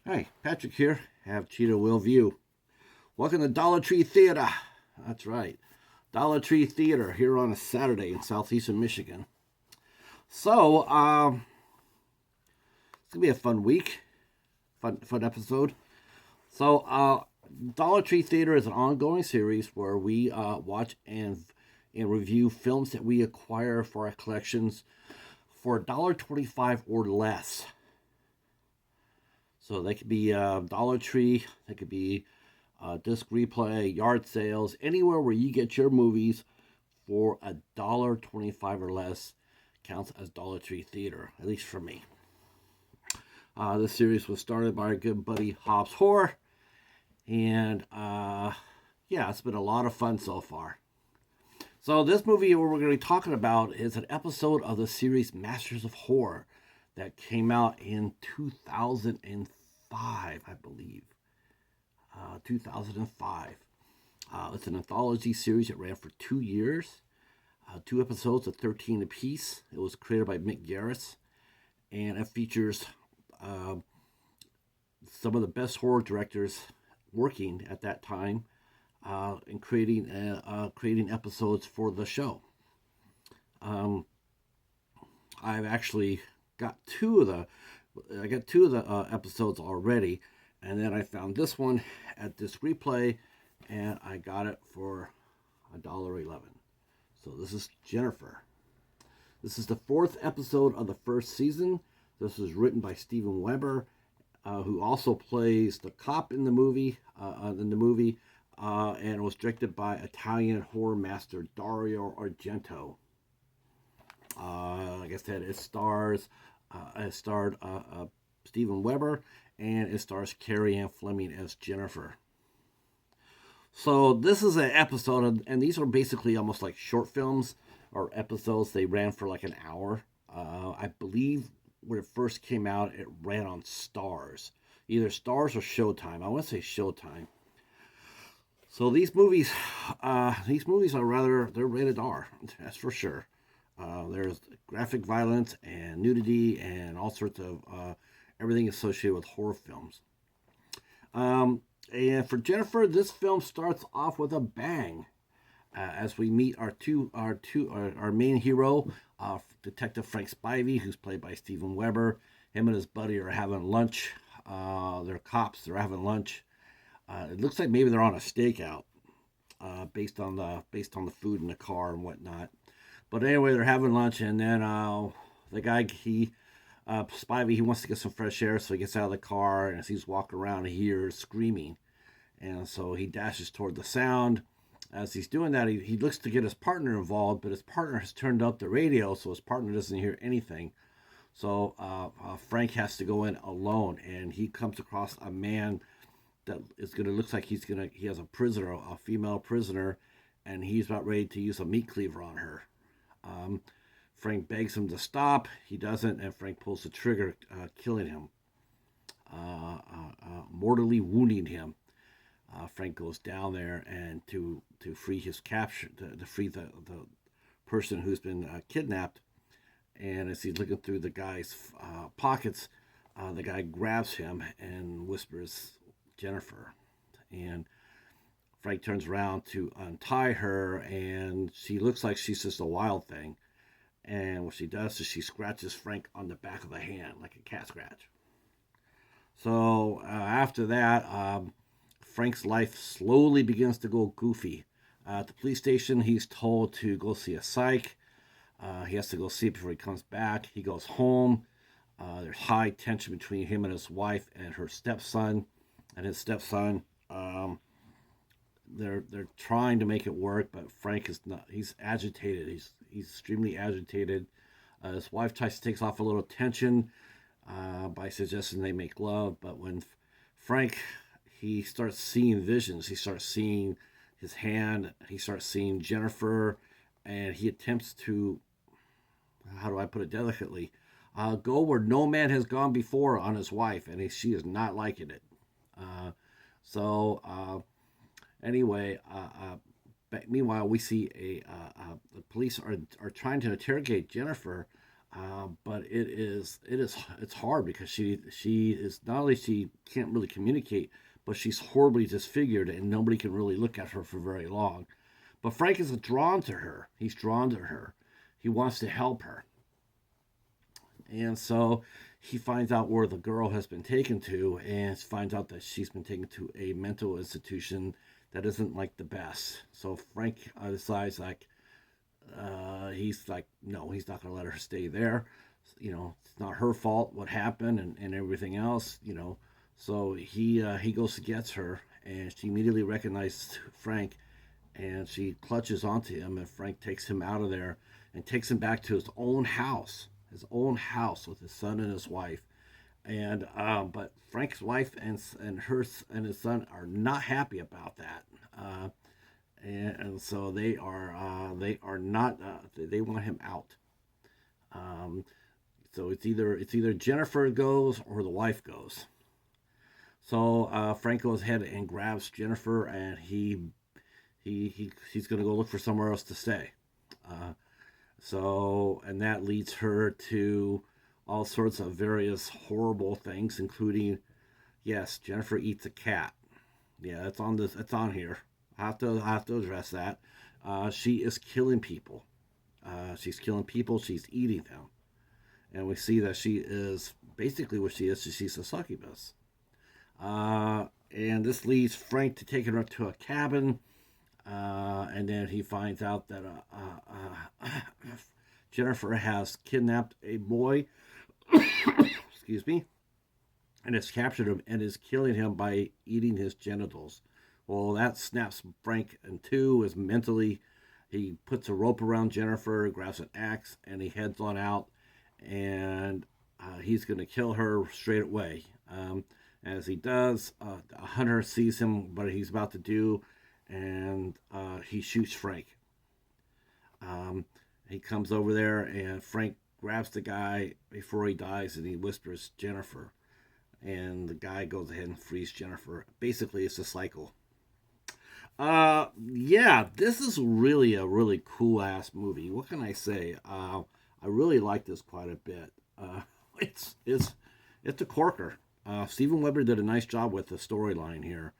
Hey, Patrick here. Have Cheetah Will View. Welcome to Dollar Tree Theater. That's right. Dollar Tree Theater here on a Saturday in southeastern Michigan. It's going to be a fun week, fun episode. So, Dollar Tree Theater is an ongoing series where we watch and review films that we acquire for our collections for $1.25 or less. So they could be Dollar Tree, they could be disc replay, yard sales, anywhere where you get your movies for $1.25 or less counts as Dollar Tree Theater, at least for me. This series was started by our good buddy Hobbs Horror, and yeah, it's been a lot of fun so far. So this movie we're going to be talking about is an episode of the series Masters of Horror that came out in 2005, I believe. 2005. It's an anthology series that ran for 2 years, two episodes of 13 apiece. It was created by Mick Garris, and it features some of the best horror directors working at that time in creating episodes for the show. I've actually got two of the episodes already, and then I found this one at Disc Replay, and I got it for $1.11. So this is Jenifer. This is the fourth episode of the first season. This was written by Steven Weber, who also plays the cop in the movie. And it was directed by Italian horror master Dario Argento. Like I said, it starred Steven Weber, and it stars Carrie Anne Fleming as Jenifer. So this is an episode, and these are basically almost like short films or episodes. They ran for like an hour. I believe when it first came out, it ran on Stars, either Stars or Showtime. I want to say Showtime. So these movies are they're rated R. That's for sure. There's graphic violence and nudity and all sorts of everything associated with horror films. And for Jenifer, this film starts off with a bang as we meet our main hero, Detective Frank Spivey, who's played by Steven Weber. Him and his buddy are having lunch. They're cops. They're having lunch. It looks like maybe they're on a stakeout, based on the food in the car and whatnot. But anyway, they're having lunch, and then the guy Spivey, he wants to get some fresh air, so he gets out of the car, and as he's walking around, he hears screaming, and so he dashes toward the sound. As he's doing that, he looks to get his partner involved, but his partner has turned up the radio, so his partner doesn't hear anything. So Frank has to go in alone, and he comes across a man that is gonna looks like he has a female prisoner, and he's about ready to use a meat cleaver on her. Frank begs him to stop. He doesn't, and Frank pulls the trigger, killing him, mortally wounding him. Frank goes down there and to free his capture, to free the person who's been kidnapped. And as he's looking through the guy's pockets, the guy grabs him and whispers, "Jenifer," and Frank turns around to untie her, and she looks like she's just a wild thing. And what she does is she scratches Frank on the back of the hand, like a cat scratch. So after that, Frank's life slowly begins to go goofy. At the police station, he's told to go see a psych. He has to go see it before he comes back. He goes home. There's high tension between him and his wife and her stepson. And his stepson, they're trying to make it work, but Frank is not. He's agitated. He's extremely agitated. His wife tries to take off a little tension by suggesting they make love, but when Frank he starts seeing visions, he starts seeing his hand, he starts seeing Jenifer, and he attempts to, how do I put it delicately, go where no man has gone before on his wife, and she is not liking it. So anyway, meanwhile, we see the police are trying to interrogate Jenifer But it's hard because she is not only she can't really communicate, but she's horribly disfigured and nobody can really look at her for very long. But Frank is drawn to her. He's drawn to her. He wants to help her. And so he finds out where the girl has been taken to and finds out that she's been taken to a mental institution that isn't like the best. So Frank decides like he's like no, he's not going to let her stay there. It's not her fault what happened and everything else. So he goes to gets her and she immediately recognizes Frank and she clutches onto him and Frank takes him out of there and takes him back to his own house with his son and his wife. And but Frank's wife and his son are not happy about that. And so they are not they want him out. Um, so it's either Jenifer goes or the wife goes. So Frank goes ahead and grabs Jenifer and he's gonna go look for somewhere else to stay. Uh, and that leads her to all sorts of various horrible things, including yes, Jenifer eats a cat. Yeah, that's on this. That's on here. I have to address that. She is killing people. She's killing people. She's eating them, and we see that she is basically what she is. She's a succubus. And this leads Frank to taking her to a cabin, and then he finds out that Jenifer has kidnapped a boy. Excuse me, and has captured him and is killing him by eating his genitals. Well, that snaps Frank in two. Is mentally, he puts a rope around Jenifer, grabs an axe, and he heads on out, and he's going to kill her straight away. As he does, a hunter sees him, what he's about to do, and he shoots Frank. Um, he comes over there, and Frank grabs the guy before he dies, and he whispers Jenifer, and the guy goes ahead and frees Jenifer. Basically, it's a cycle. Yeah, this is really a really cool ass movie. What can I say? I really like this quite a bit. It's it's it's a corker. Steven Weber did a nice job with the storyline here.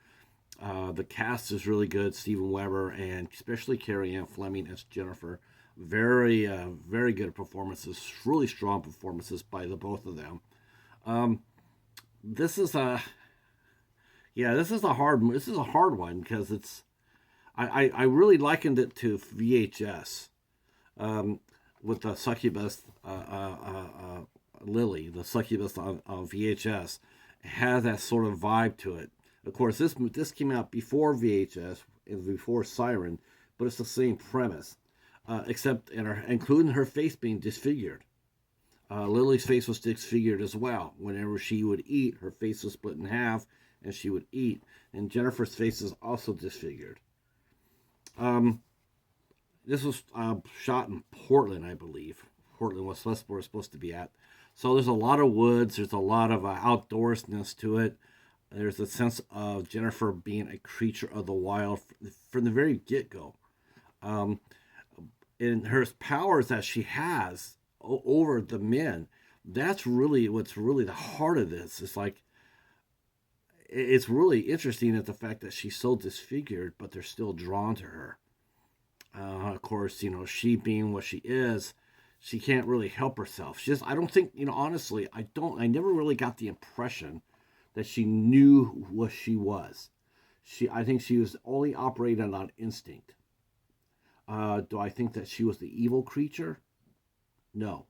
The cast is really good. Steven Weber and especially Carrie Anne Fleming as Jenifer. Very good performances. Really strong performances by the both of them. Um, this is a yeah, this is a hard one because I really likened it to VHS um, with the succubus Lily, the succubus on VHS. It has that sort of vibe to it. Of course, this came out before VHS and before Siren, but it's the same premise, except including her face being disfigured. Lily's face was disfigured as well. Whenever she would eat, her face was split in half, and she would eat. And Jenifer's face is also disfigured. Um, this was shot in Portland, I believe. Portland was that's where it's supposed to be at. So there's a lot of woods. There's a lot of outdoorsness to it. There's a sense of Jenifer being a creature of the wild from the very get go. Um, and her powers that she has over the men, that's really what's really the heart of this. It's like it's really interesting at the fact that she's so disfigured, but they're still drawn to her. Of course, she being what she is, she can't really help herself. I don't think, honestly, I never really got the impression that she knew what she was. I think she was only operating on instinct. Do I think that she was the evil creature? No,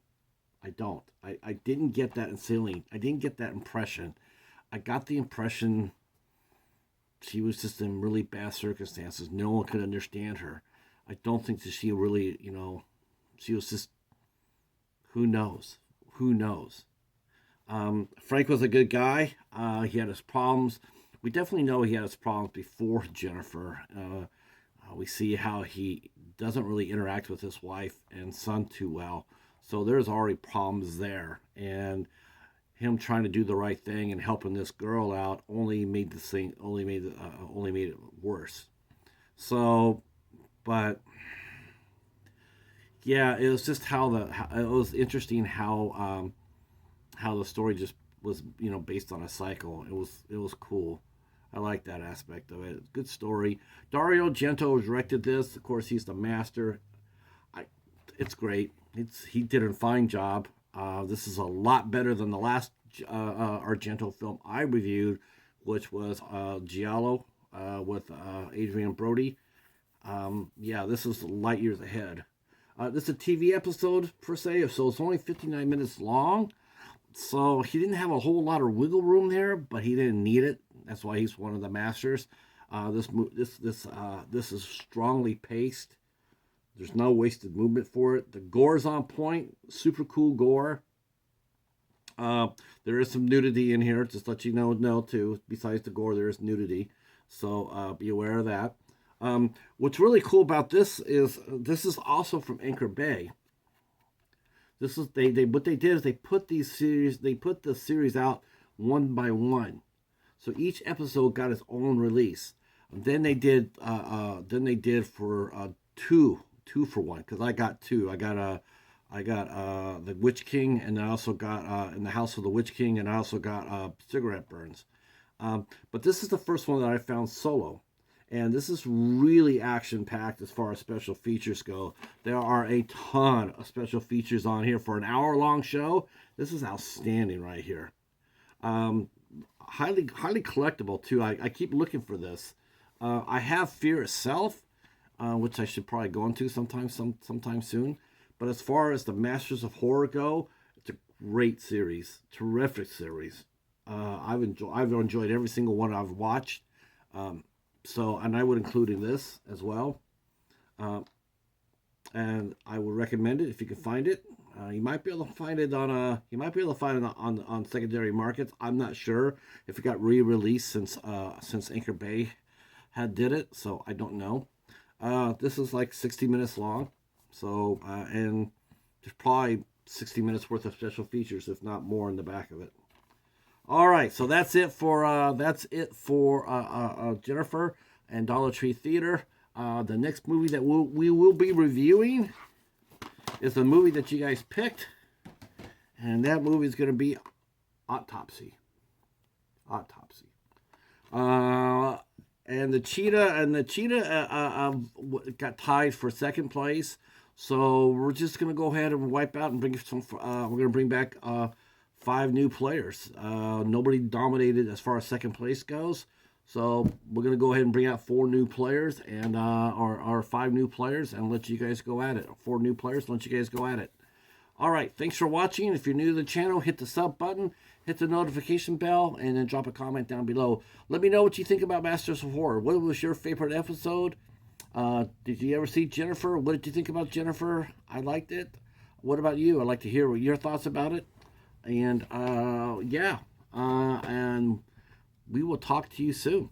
I don't. I didn't get that feeling. I didn't get that impression. I got the impression she was just in really bad circumstances. No one could understand her. I don't think that she really, she was just, who knows? Who knows? Frank was a good guy. He had his problems. We definitely know he had his problems before Jenifer. We see how he doesn't really interact with his wife and son too well. So there's already problems there. And him trying to do the right thing and helping this girl out only made it worse. So, but Yeah, it was just it was interesting how the story just was, based on a cycle. It was cool. I like that aspect of it. Good story. Dario Argento directed this. Of course, he's the master. I, it's great. He did a fine job. This is a lot better than the last Argento film I reviewed, which was Giallo with Adrian Brody. Yeah, this is light years ahead. This is a TV episode per se, so it's only 59 minutes long. So he didn't have a whole lot of wiggle room there, but he didn't need it. That's why he's one of the masters. This is strongly paced. There's no wasted movement for it. The gore's on point. Super cool gore. There is some nudity in here. Just let you know too. Besides the gore, there is nudity. So be aware of that. What's really cool about this is also from Anchor Bay. This is what they did is they put the series out one by one. So each episode got its own release. Then they did for two for one, because I got two. I got the Witch King, and I also got In the House of the Witch King, and I also got Cigarette Burns. But this is the first one that I found solo. And this is really action-packed as far as special features go. There are a ton of special features on here. For an hour-long show, this is outstanding right here. Highly collectible, too. I keep looking for this. I have Fear itself, which I should probably go into sometime soon. But as far as the Masters of Horror go, it's a great series. Terrific series. I've enjoyed every single one I've watched. And I would include in this as well. And I would recommend it if you can find it. You might be able to find it on secondary markets. I'm not sure if it got re-released since Anchor Bay did it, so I don't know. This is like 60 minutes long, so and there's probably 60 minutes worth of special features, if not more, in the back of it. All right, so that's it for Jenifer and Dollar Tree Theater. The next movie that we will be reviewing is the movie that you guys picked, and that movie is going to be Autopsy. And the cheetah got tied for second place. So we're just going to go ahead and wipe out and bring some. We're going to bring back 5 new players. Nobody dominated as far as second place goes. So we're going to go ahead and bring out 4 new players and or 5 new players and let you guys go at it. 4 new players, let you guys go at it. All right, thanks for watching. If you're new to the channel, hit the sub button, hit the notification bell, and then drop a comment down below. Let me know what you think about Masters of Horror. What was your favorite episode? Did you ever see Jenifer? What did you think about Jenifer? I liked it. What about you? I'd like to hear your thoughts about it. And and we will talk to you soon.